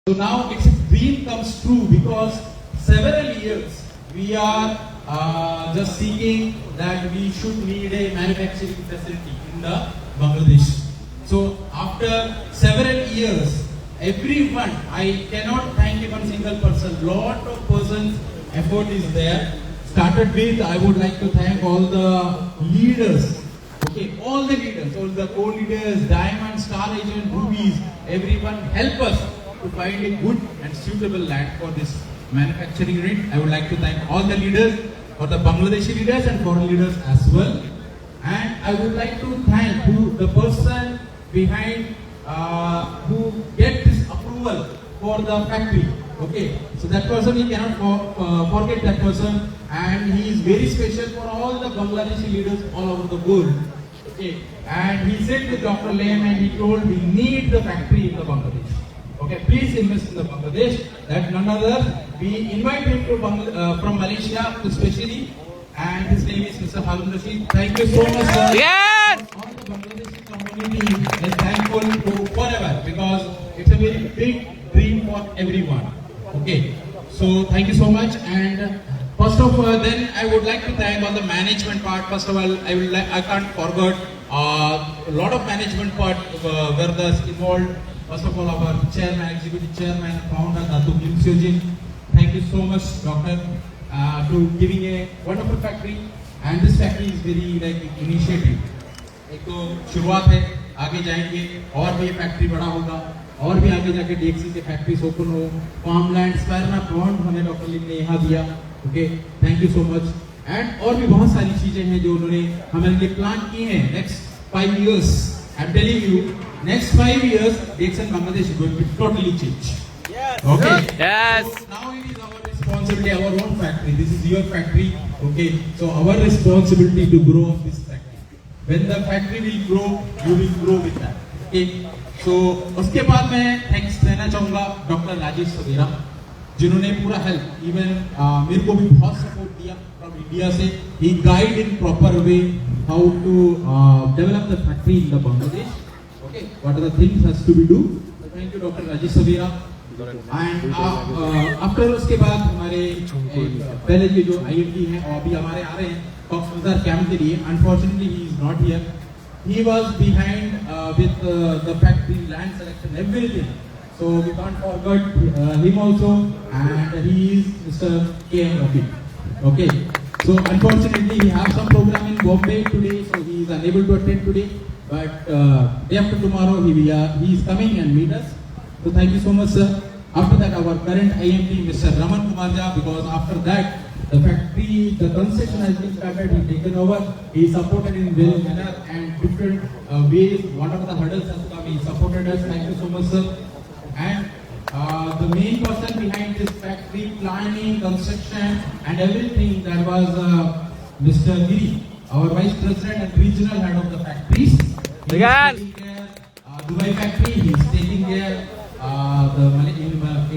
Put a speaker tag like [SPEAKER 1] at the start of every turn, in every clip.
[SPEAKER 1] So now its dream comes true because several years we are just seeking that we should need a manufacturing facility in the Bangladesh. So after several years, everyone, I cannot thank even single person, lot of persons effort is there. Started with, I would like to thank all the leaders, okay, all the leaders, all the co-leaders, Diamond, Star Agent, Rubies, everyone help us to find a good and suitable land for this manufacturing unit. I would like to thank all the leaders, for the Bangladeshi leaders and foreign leaders as well. And I would like to thank the person behind who get this approval for the factory. Okay, so that person, we cannot forget that person, and he is very special for all the Bangladeshi leaders all over the world. Okay, and he said to Dr. Lam and he told we need the factory in the Bangladesh. Okay, please invest in the Bangladesh. That none other. We invite him to from Malaysia especially, and his name is Mr. Harun Rashid. Thank you so much, sir.
[SPEAKER 2] Yes!
[SPEAKER 1] All the Bangladeshi community is thankful to forever because it's a very big dream for everyone. Okay, so thank you so much. And first of all, then I would like to thank all the management part. First of all, I can't forget a lot of management part were involved. First of all, our chairman, executive chairman, founder, Datuk Lim Seojin. Thank you so much, doctor, to giving a wonderful factory. And this factory is very like initiative. एक तो शुरुआत है, आगे जाएंगे और भी factory बड़ा होगा और भी आगे जाके DXC के फैक्ट्रीज ओपन हो, फार्मलैंड, स्पायरना पॉन्ड हमें डॉक्टर लिम ने यहाँ दिया. Okay, thank you so much. And और भी बहुत सारी चीजें हैं जो उन्होंने हमारे लिए प्लान की हैं. Next 5 years, I'm telling you, next 5 years, DXN Bangladesh is going to totally change.
[SPEAKER 2] Yes.
[SPEAKER 1] Okay.
[SPEAKER 2] Yes.
[SPEAKER 1] So now it is our responsibility, our own factory. This is your factory. Okay. So our responsibility to grow up this factory. When the factory will grow, you will grow with that. Okay. So उसके बाद मैं thanks देना चाहूँगा doctor Rajesh सवेरा, जिन्होंने पूरा help, even मेरे को भी बहुत सपोर्ट दिया फ्रॉम इंडिया से. He guide in proper way how to develop the factory in the Bangladesh. Okay, what are the things has to be do. Thank you doctor Rajesh Savera. And after उसके बाद हमारे पहले ये जो IMD हैं और अभी हमारे आ रहे हैं कॉक्स बाजार कैंप के लिए. Unfortunately he is not here. He was behind with the factory, land selection, everything. So we can't forget him also, and he is Mr. K.M. Rafi. Okay. So unfortunately, we have some program in Bombay today, so he is unable to attend today. But day after tomorrow, he is coming and meet us. So thank you so much, sir. After that, our current IMD, Mr. Raman Kumarja, because after that, the factory, the construction has been started, he taken over, he supported in various manner and different ways, whatever the hurdles has come, he supported us. Thank you so much, sir. And the main person behind this factory, planning, construction and everything, that was Mr. Giri, our Vice President and Regional Head of the factories. He is taking care Dubai factory, he is taking care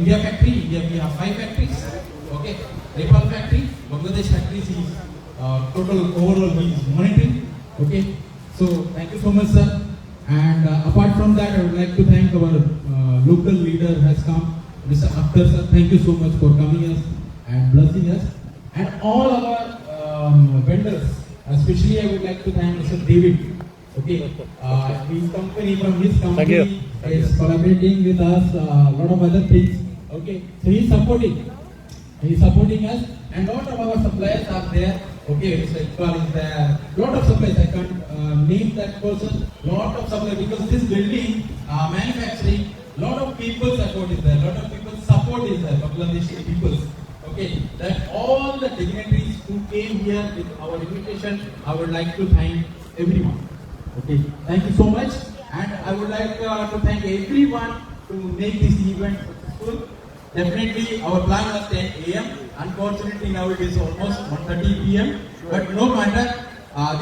[SPEAKER 1] India factory. India we have 5 factories. Okay. Nepal factory, Bangladesh factories, he is total overall he is monitoring. Okay, so thank you so much, sir. And apart from that, I would like to thank our local leader has come, Mr. Akhtar sir. Thank you so much for coming us and blessing us, and all our vendors. Especially, I would like to thank Mr. David. Okay, his company, from his company is collaborating with us. Lot of other things. Okay, so he is supporting. He is supporting us, and lot of our suppliers are there. Okay, Mr. Iqbal is there. Lot of suppliers, I can't name that person. Lot of suppliers, because this building, manufacturing, lot of people support is there. Lot of people support is there. Bangladeshi people. Okay, that all the dignitaries who came here with our invitation, I would like to thank everyone. Okay, thank you so much, and I would like to thank everyone to make this event successful. Definitely, our plan was 10 AM. Unfortunately, now it is almost 1:30 PM. But no matter,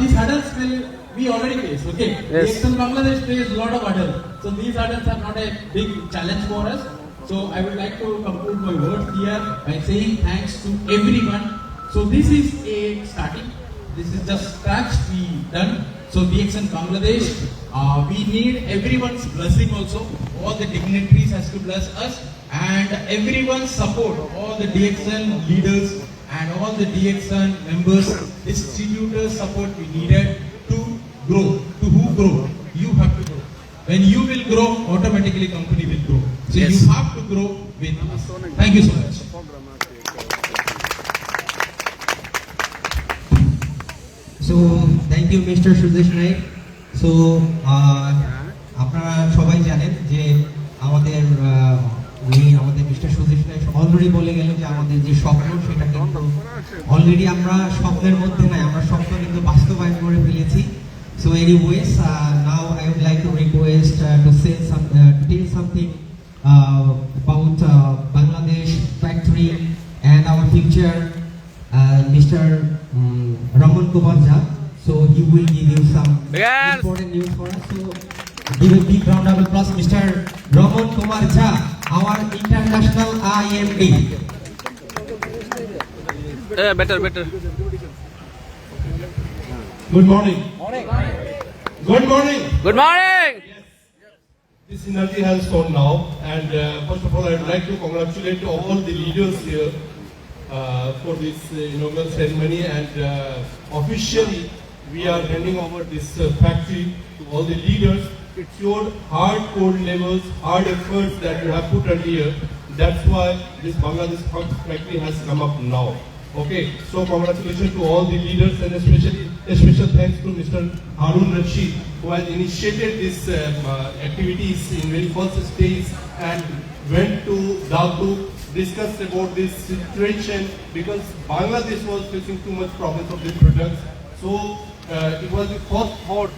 [SPEAKER 1] these hurdles will be already faced. Okay,
[SPEAKER 2] Yes.
[SPEAKER 1] DXN Bangladesh faces a lot of hurdles. So these hurdles are not a big challenge for us. So I would like to conclude my words here by saying thanks to everyone. So this is a starting. This is just scratch we done. So DXN Bangladesh, we need everyone's blessing also. All the dignitaries has to bless us. and everyone's support, all the DXN leaders and all the DXN members, distributors support we needed to grow. To who grow? You have to grow. When you will grow, automatically company will grow. So
[SPEAKER 2] Yes.
[SPEAKER 1] you have to grow with us. Thank you so much.
[SPEAKER 3] So thank you Mr. Sudesh Naik. So আপনারা সবাই জানেন যে আমাদের আমাদের mister Sudesh Naik already বলে গেলেন যে আমাদের যে স্বপ্ন সেটা কিন্তু অলরেডি আমরা স্বপ্নের মধ্যে নাই, আমরা স্বপ্ন কিন্তু বাস্তবায়ন করে ফেলেছি। So anyways, now I would like to request to say to tell something about Bangladesh factory and our future, Mr. Raman Kumar Jha. So he will give you some
[SPEAKER 2] Yes.
[SPEAKER 3] important news for us. So give a big round of applause, Mr. Raman Kumar Jha, our international IMD.
[SPEAKER 2] Better.
[SPEAKER 4] Good morning. Good morning.
[SPEAKER 2] Good morning.
[SPEAKER 4] This energy has gone now, and first of all, I would like to congratulate all the leaders here for this inaugural ceremony. And officially, we are handing over this factory to all the leaders. It's your hardcore levels, hard efforts that you have put earlier. That's why this Bangladesh factory has come up now. Okay, so congratulations to all the leaders, and especially a special thanks to Mr. Harun Rashid, who has initiated this activities in very first stage and went to Dhaka, discussed about this situation because Bangladesh was facing too much problems of these products. So it was the first thought,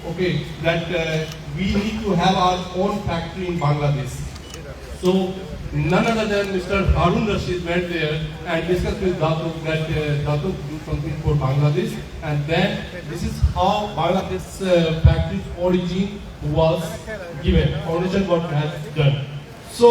[SPEAKER 4] okay, that we need to have our own factory in Bangladesh. So none other than Mr. Harun Rashid went there and discussed with Datuk that Datuk do something for Bangladesh, and then this is how Bangladesh factory's origin was given. Foundation what has done. So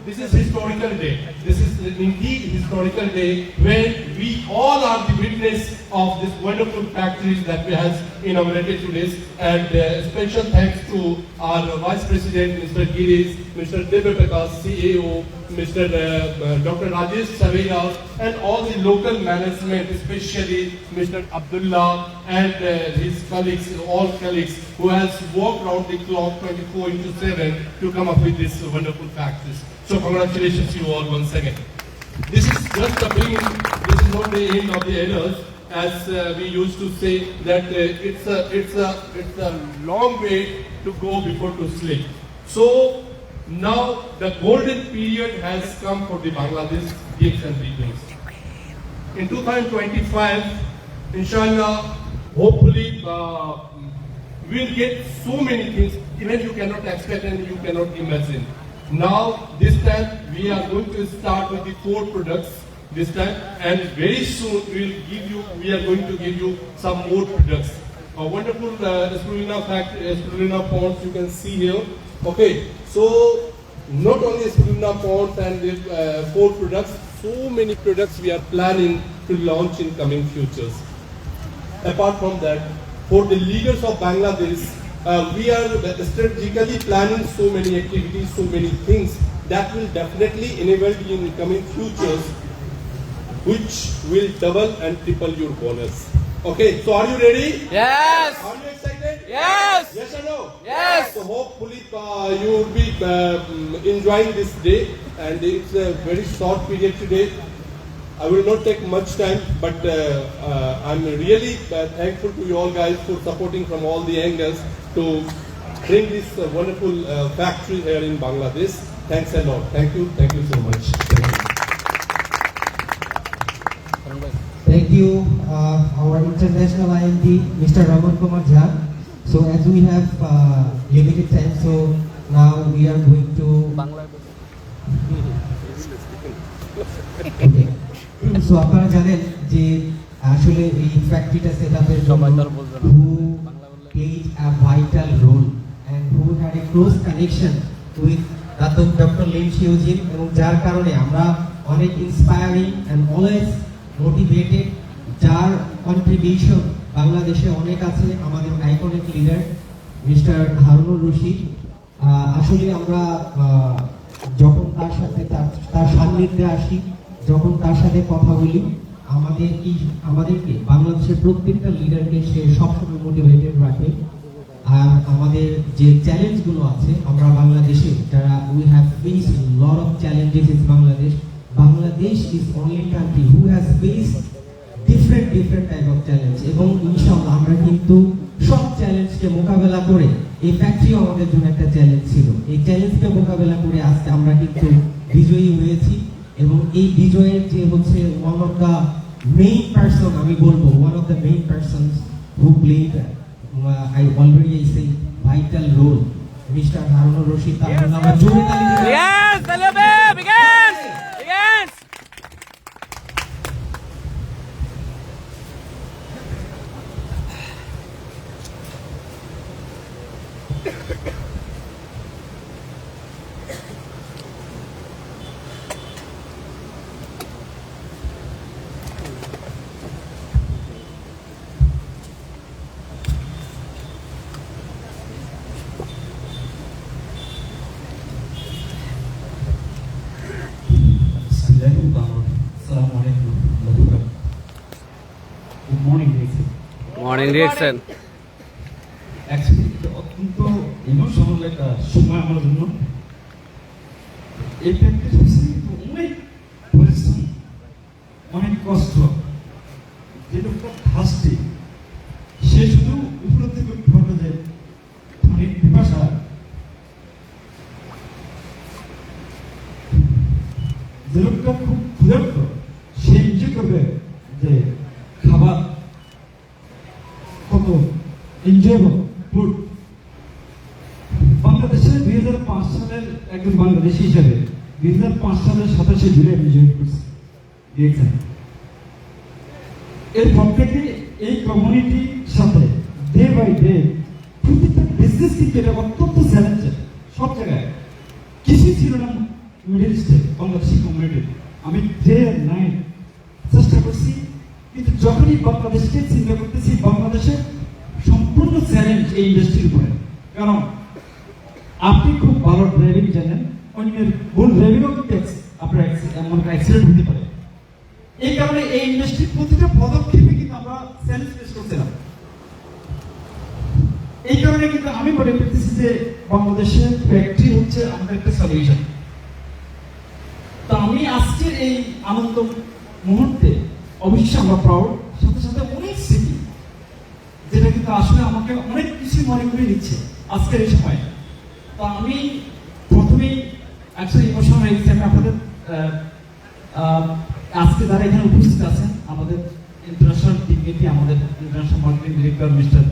[SPEAKER 4] this is historical day. This is indeed historical day when we all are the witness of this wonderful factories that we have inaugurated today. And special thanks to our Vice President, Mr. Girish, Mr. Devaprakash, CEO, Mr. Dr. Rajesh Savela, and all the local management, especially Mr. Abdullah and his colleagues, all colleagues who has worked around the clock 24/7 to come up with this wonderful factories. So congratulations to you all once again. This is just the beginning. This is not the end of the errors. As we used to say that it's a long way to go before to sleep. So now the golden period has come for the Bangladesh DXN regions. In 2025, inshallah, hopefully we'll get so many things even you cannot expect and you cannot imagine. Now this time we are going to start with the 4 products this time, and very soon we are going to give you some more products. A wonderful spirulina factory, spirulina ponds you can see here. Okay, so not only spirulina ponds and 4 products, so many products we are planning to launch in coming futures. Apart from that, for the leaders of Bangladesh, we are strategically planning so many activities, so many things that will definitely enable you in coming futures, which will double and triple your bonus. Okay, so are you ready?
[SPEAKER 2] Yes.
[SPEAKER 4] Are you excited?
[SPEAKER 2] Yes.
[SPEAKER 4] Yes or no?
[SPEAKER 2] Yes.
[SPEAKER 4] So hopefully you will be enjoying this day, and it's a very short period today. I will not take much time, but I'm really thankful to you all guys for supporting from all the angles to bring this wonderful factory here in Bangladesh. Thanks a lot. Thank you so much.
[SPEAKER 3] Thank you, our international IMD, Mr. Raman Kumar Jha. So as we have limited time, so now we are going to. Okay. So আপনারা জানেন যে আসলে এই ফ্যাক্টরিটা সেটআপের জন্য who played a vital role and who had a close connection with Dr. Lim Shiojin, এবং যার কারণে আমরা অনেক ইন্সপায়ারিং and always motivated, যার কন্ট্রিবিউশন বাংলাদেশে অনেক আছে, আমাদের iconic leader mister Harunur Rashid. আসলে আমরা যখন তার সাথে তার সান্নিধ্যে আসি, যখন তার সাথে কথা বলি, আমাদেরকে বাংলাদেশের প্রত্যেকটা লিডারকে সে সবসময় মোটিভেটেড রাখে। আর আমাদের যে চ্যালেঞ্জগুলো আছে, আমরা বাংলাদেশে যারা we have faced lot of challenges in Bangladesh is only country who has faced different type of challenge, এবং ইনশাআল্লাহ আমরা কিন্তু সব চ্যালেঞ্জকে মোকাবেলা করে, এই ফ্যাক্টরিও আমাদের জন্য একটা চ্যালেঞ্জ ছিল, এই চ্যালেঞ্জকে মোকাবেলা করে আজকে আমরা কিন্তু বিজয়ী হয়েছি। এবং এই বিজয়ের যে হচ্ছে one of the main person, আমি বলবো one of the main persons who played I already say vital role, Mr. Harunur Rashid. তার জন্য আমরা জোরে তালি দিই।
[SPEAKER 2] Begins, Talebe, begins, begins.
[SPEAKER 5] Good morning, Jason.
[SPEAKER 2] Morning, Dixon.
[SPEAKER 5] Actually, অত্যন্ত ইমোশনাল একটা সময় আমার জন্য। এই প্র্যাকটিস হচ্ছে অনেক পরিশ্রম, অনেক কষ্ট। যে লোকটা ফার্স্টে সে শুধু উপলব্ধি করতে পারবে যে অনেক পিপাসা, যে লোকটা খুব ক্ষুধার্ত সে নিজে করবে যে খাবার কত এনজয়েবল ফুড। বাংলাদেশে 2005 সালের একজন বাংলাদেশি হিসেবে 2005 সালের 27শে জুলাই আমি জয়েন করছি দেখছেন। এরপর থেকে এই কমিউনিটির সাথে ডে বাই ডে প্রত্যেকটা বিজনেস কিন্তু এটা অত্যন্ত চ্যালেঞ্জের। সব জায়গায় কিছুই ছিল না মিডল ইস্টে বাংলাদেশি কমিউনিটি। আমি ডে নাইট চেষ্টা করছি, কিন্তু যখনই বাংলাদেশকে চিন্তা করতেছি, বাংলাদেশের সম্পূর্ণ চ্যালেঞ্জ এই ইন্ডাস্ট্রির উপরে। কারণ আপনি খুব ভালো ড্রাইভিং জানেন, অন্যের ভুল ড্রাইভিংও কিন্তু আপনার এমন অ্যাক্সিডেন্ট হতে পারে। এই কারণে এই ইন্ডাস্ট্রির প্রতিটা পদক্ষেপে কিন্তু আমরা চ্যালেঞ্জ ফেস করছিলাম। এই কারণে কিন্তু আমি মনে করতেছি যে বাংলাদেশের ফ্যাক্টরি হচ্ছে আমাদের একটা সলিউশন। তো আমি আজকের এই আনন্দ মুহূর্তে অবশ্যই আমরা প্রাউড, সাথে সাথে অনেক স্মৃতি, যেটা কিন্তু আসলে আমাকে অনেক কিছু মনে করে দিচ্ছে আজকের এই সময়। তো আমি প্রথমেই অ্যাকচুয়ালি ইমোশনাল হয়ে গেছি। আমি আপনাদের আজকে যারা এখানে উপস্থিত আছেন, আমাদের ইন্টারন্যাশনাল ডিগনিটি, আমাদের international marketing director mister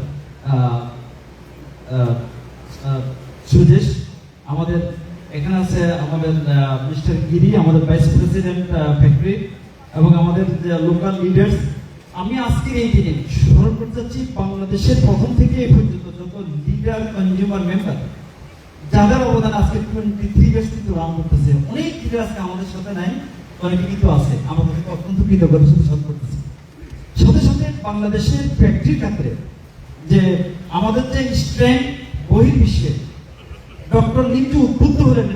[SPEAKER 5] Sudesh, আমাদের এখানে আছে আমাদের মিস্টার গিরি, আমাদের ভাইস প্রেসিডেন্ট ফ্যাক্টরি, এবং আমাদের লোকাল লিডার্স। আমি আজকের এই দিনে স্মরণ করতে চাচ্ছি বাংলাদেশের প্রথম থেকে এই পর্যন্ত যত লিডার, কনজিউমার, মেম্বার, যাদের অবদান আজকে 23 ইয়ার্স কিন্তু রান করতেছে। অনেক লিডার আজকে আমাদের সাথে নাই, অনেকে কিন্তু আছে, আমাদের অত্যন্ত কৃতজ্ঞতার সাথে স্মরণ করতেছে। সাথে সাথে বাংলাদেশের ফ্যাক্টরি ক্ষেত্রে যে আমাদের যে স্ট্রেংথ বহির্বিশ্বে, ডক্টর লিঞ্চু উদ্বুদ্ধ হলেন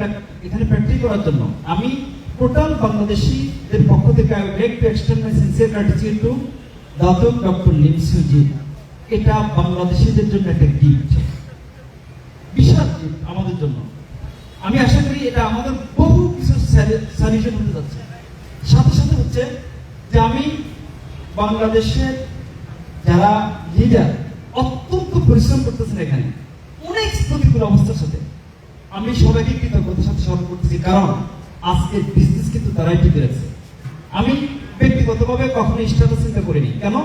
[SPEAKER 5] এখানে ফ্যাক্টরি করার জন্য। আমি টোটাল বাংলাদেশিদের পক্ষ থেকে I would like to extend my sincere gratitude to দাদক ডক্টর লিঞ্চু জি। এটা বাংলাদেশিদের জন্য একটা গিফট, বিশাল গিফট আমাদের জন্য। আমি আশা করি এটা আমাদের বহু কিছু সলিউশন হতে যাচ্ছে। সাথে সাথে হচ্ছে যে আমি বাংলাদেশের যারা লিডার অত্যন্ত পরিশ্রম করতেছেন এখানে অনেক প্রতিকূল অবস্থার সাথে, আমি সবাইকে কৃতজ্ঞতার সাথে স্মরণ করতেছি। কারণ আজকে বিজনেস কিন্তু তারাই টিকে রাখছে। আমি ব্যক্তিগতভাবে কখনো স্ট্যাটাস চিন্তা করিনি। কেন?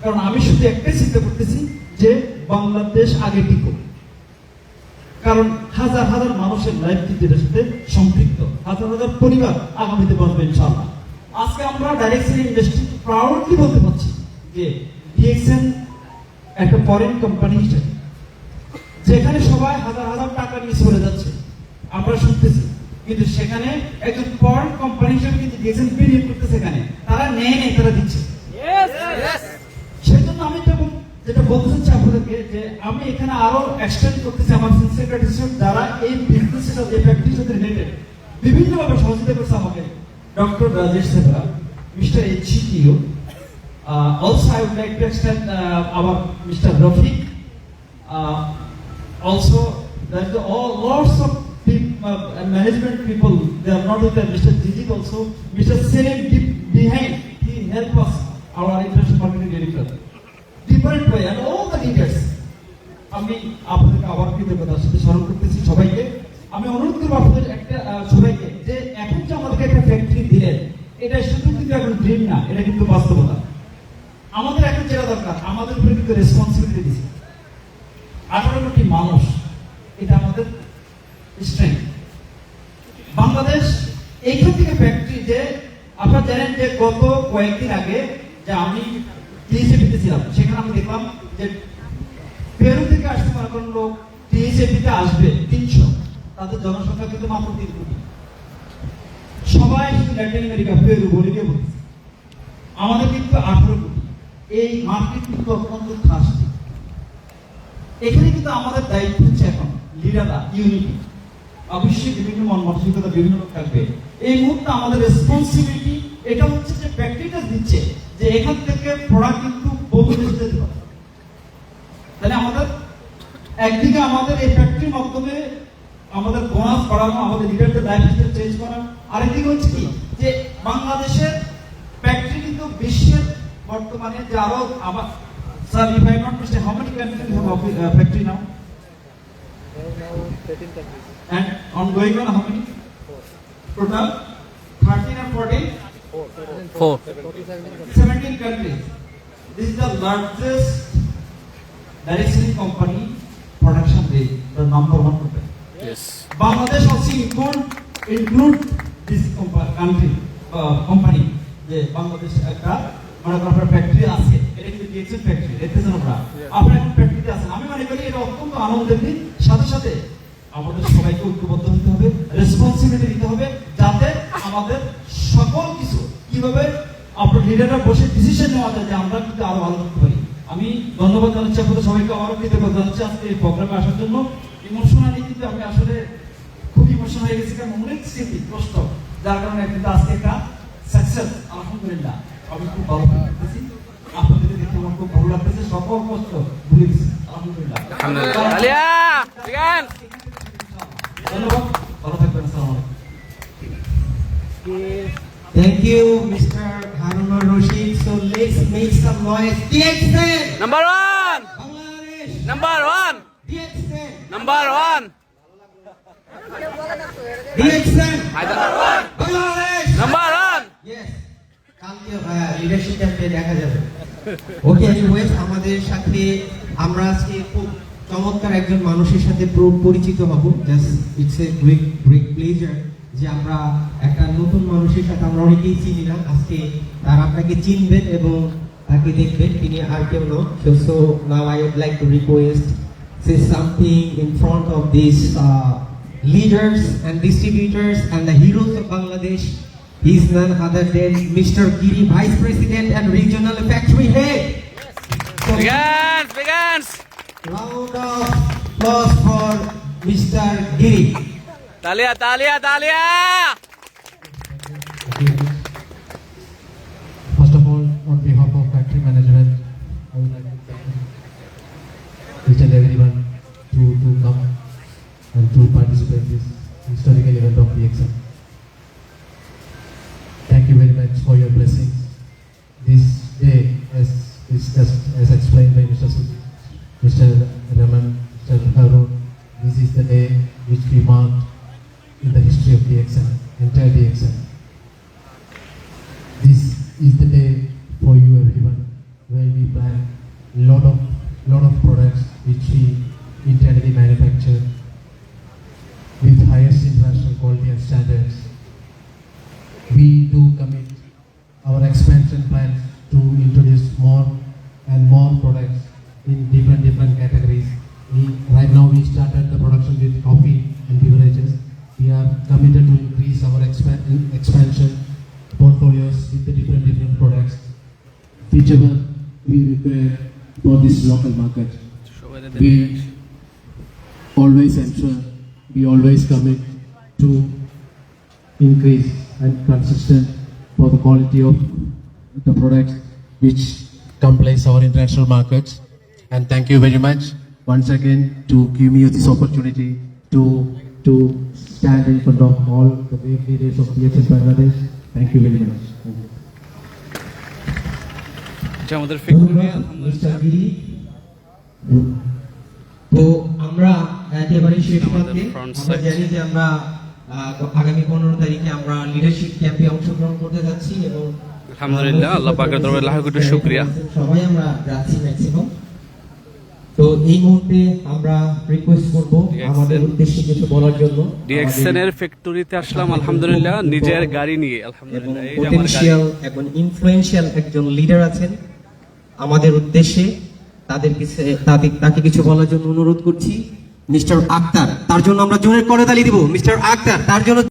[SPEAKER 5] কারণ আমি শুধু একটাই চিন্তা করতেছি যে বাংলাদেশ আগে টিকুক। কারণ হাজার হাজার মানুষের লাইফ কিন্তু এটার সাথে সম্পৃক্ত, হাজার হাজার পরিবার আগামীতে বাঁচবে ইনশাআল্লাহ। আজকে আমরা ডাইরেকশন ইন্ডাস্ট্রি প্রাউডলি বলতে পারছি যে ডিএক্সএন একটা ফরেন কোম্পানি হিসেবে, যেখানে সবাই হাজার হাজার টাকা নিয়ে চলে যাচ্ছে আমরা শুনতেছি, কিন্তু সেখানে একজন ফরেন কোম্পানি হিসেবে কিন্তু ডিএক্সএন বিনিয়োগ করতেছে, এখানে তারা নেয় নেই, তারা দিচ্ছে। সেই জন্য আমি যেটা বলতে চাচ্ছি আপনাদেরকে যে আমি এখানে আরো এক্সটেন্ড করতেছি আমার সিনসিয়ার গ্র্যাটিটিউড যারা এই বিজনেসের সাথে, এই ফ্যাক্টরির সাথে রিলেটেড বিভিন্নভাবে সহযোগিতা করছে আমাকে doctor Rajesh Sebra, mister HCTO. Also, I would like to extend our Mr. Rafiq. Also, there are all lots of management people. They are not with them. Mr. Jijit also, Mr. Selim behind. He helped us, our international marketing director. Different way and all the leaders. আমি আপনাদেরকে আবার কৃতজ্ঞতার সাথে স্মরণ করতেছি সবাইকে। আমি অনুরোধ করবো আপনাদের একটা সবাইকে যে এখন যে আমাদেরকে একটা ফ্যাক্টরি দিলেন, এটা শুধু কিন্তু এখন ড্রিম না, এটা কিন্তু বাস্তবতা। আমাদের এখন যেটা দরকার, আমাদের উপরে কিন্তু রেসপন্সিবিলিটি দিচ্ছে 18 কোটি মানুষ, এটা আমাদের স্ট্রেংথ। বাংলাদেশ এইখান থেকে ফ্যাক্টরি, যে আপনারা জানেন যে গত কয়েকদিন আগে যে আমি টিএসএপিতে ছিলাম, সেখানে আমি দেখলাম যে পেরু থেকে আসতে মনে করেন লোক টিএসএপিতে আসবে 300, তাদের জনসংখ্যা কিন্তু মাত্র 3 কোটি। সবাই শুধু ল্যাটিন আমেরিকা, পেরু, বলিভিয়া বলতেছে, আমাদের কিন্তু 18 কোটি। এই মার্কেট কিন্তু অত্যন্ত খাস। এখানে কিন্তু আমাদের দায়িত্ব হচ্ছে এখন লিডাররা, ইউনিটি। অবশ্যই বিভিন্ন মন মানসিকতা বিভিন্ন লোক থাকবে। এই মুহূর্তে আমাদের রেসপন্সিবিলিটি এটা হচ্ছে যে ফ্যাক্টরিটা দিচ্ছে যে এখান থেকে প্রোডাক্ট কিন্তু বহু দেশে যেতে পারে। তাহলে আমাদের একদিকে আমাদের এই ফ্যাক্টরির মাধ্যমে আমাদের বোনাস বাড়ানো, আমাদের লিডারদের লাইফস্টাইল চেঞ্জ করা, আরেকদিকে হচ্ছে কি যে বাংলাদেশের ফ্যাক্টরি কিন্তু বিশ্বের বর্তমানে যে আরো আবার sir, if I not mistake, how many countries have factory now? And ongoing one, how many? Total 13 or 14?
[SPEAKER 2] 4.
[SPEAKER 5] 17 countries. This is the largest direct selling company production rate, the number 1 company.
[SPEAKER 2] Yes.
[SPEAKER 5] Bangladesh also include this company. যে বাংলাদেশ একটা মনে করেন আপনার factory আছে, এটা কিন্তু DXL factory, দেখতেছেন আপনারা, আপনারা এখন ফ্যাক্টরিতে আছেন। আমি মনে করি এটা অত্যন্ত আনন্দের দিন। সাথে সাথে আমাদের সবাইকে ঐক্যবদ্ধ হতে হবে, রেসপন্সিবিলিটি নিতে হবে, যাতে আমাদের সকল কিছু কিভাবে আপনার লিডাররা বসে ডিসিশন নেওয়া যায় যে আমরা কিন্তু আরো ভালো করতে পারি। আমি ধন্যবাদ জানাচ্ছি আপনাদের সবাইকে, আবারও কৃতজ্ঞতা জানাচ্ছি আজকে এই প্রোগ্রামে আসার জন্য। ইমোশনালি কিন্তু আমি আসলে খুব ইমোশনাল হয়ে গেছি, কারণ অনেক স্মৃতি কষ্ট, যার কারণে কিন্তু আজকে একটা সাকসেস আলহামদুলিল্লাহ আমি খুব ভালো লাগতেছি। আপনাদের দেখে আমার খুব ভালো লাগতেছে, সকল কষ্ট ভুলে গেছি আলহামদুলিল্লাহ।
[SPEAKER 2] Alhamdulillah. Talia! Begin!
[SPEAKER 5] ধন্যবাদ, ভালো থাকবেন, আসসালামু আলাইকুম।
[SPEAKER 3] Thank you, Mr. Harunur Rashid. So let's make some noise. DXN!
[SPEAKER 2] Number 1!
[SPEAKER 3] Bangladesh!
[SPEAKER 2] Number 1!
[SPEAKER 3] DXN!
[SPEAKER 2] Number 1!
[SPEAKER 3] DXN!
[SPEAKER 2] Hyderabad!
[SPEAKER 3] Bangladesh!
[SPEAKER 2] Number 1!
[SPEAKER 3] Yes. কালকে লিডারশিপ ক্যাম্পে দেখা যাবে। ওকে, এনিওয়েজ আমাদের সাথে আমরা আজকে খুব চমৎকার একজন মানুষের সাথে পরিচিত হব। Just it's a great pleasure যে আমরা একটা নতুন মানুষের সাথে আমরা অনেকেই চিনি না, আজকে তারা আপনাকে চিনবেন এবং তাকে দেখবেন। তিনি আর কেউ নন। So now I would like to request say something in front of this leaders and distributors and the heroes of Bangladesh. He is none other than Mr. Giri, Vice President and Regional Factory Head. So,
[SPEAKER 2] Begins! Begins!
[SPEAKER 3] round of applause for Mr. Giri.
[SPEAKER 2] Talia! Talia! Talia!
[SPEAKER 6] First of all, on behalf of factory management, I would like to thank each and everyone to come and to participate in this historical event of DXN. Thank you very much for your blessings. This day, as explained by Mr. Sudhi, Mr. Raman, Mr. Harun, this is the day which we marked in the history of DXN, entire DXN. This is the day for you everyone, where we plan lot of products which we internally manufacture with highest international quality and standards. We do commit our expansion plans to introduce more and more products in different categories. Right now we started the production with coffee and beverages. We are committed to increase our expansion portfolios with the different products, whichever we require for this local market. We always ensure, we always commit to increase and consistent for the quality of the products which comprise our international markets. And thank you very much once again to give me this opportunity to stand in front of all the great leaders of PHS Bangladesh. Thank you very much. Thank you.
[SPEAKER 2] এটা আমাদের factory
[SPEAKER 3] mister গিরি। তো আমরা একেবারে শেষ
[SPEAKER 2] আমাদের
[SPEAKER 3] পথে
[SPEAKER 2] front
[SPEAKER 3] আমরা
[SPEAKER 2] side।
[SPEAKER 3] জানি যে আমরা আগামী 15 তারিখে আমরা লিডারশিপ ক্যাম্পে অংশগ্রহণ করতে যাচ্ছি এবং
[SPEAKER 2] আলহামদুলিল্লাহ, আল্লাহ পাকের দরবারে লাখ কোটি শুকরিয়া।
[SPEAKER 3] সবাই আমরা যাচ্ছি ম্যাক্সিমাম। তো এই মুহূর্তে আমরা রিকোয়েস্ট করব আমাদের উদ্দেশ্যে কিছু বলার জন্য।
[SPEAKER 2] ডিএক্সএন এর ফ্যাক্টরিতে আসলাম আলহামদুলিল্লাহ, নিজের গাড়ি নিয়ে
[SPEAKER 3] এবং
[SPEAKER 2] আলহামদুলিল্লাহ। এই যে আমার গাড়ি।
[SPEAKER 3] পটেনশিয়াল এবং ইনফ্লুয়েন্সিয়াল একজন লিডার আছেন আমাদের উদ্দেশ্যে, তাকে কিছু বলার জন্য অনুরোধ করছি। মিস্টার আক্তার, তার জন্য আমরা জোরে করতালি দিব। মিস্টার আক্তার, তার জন্য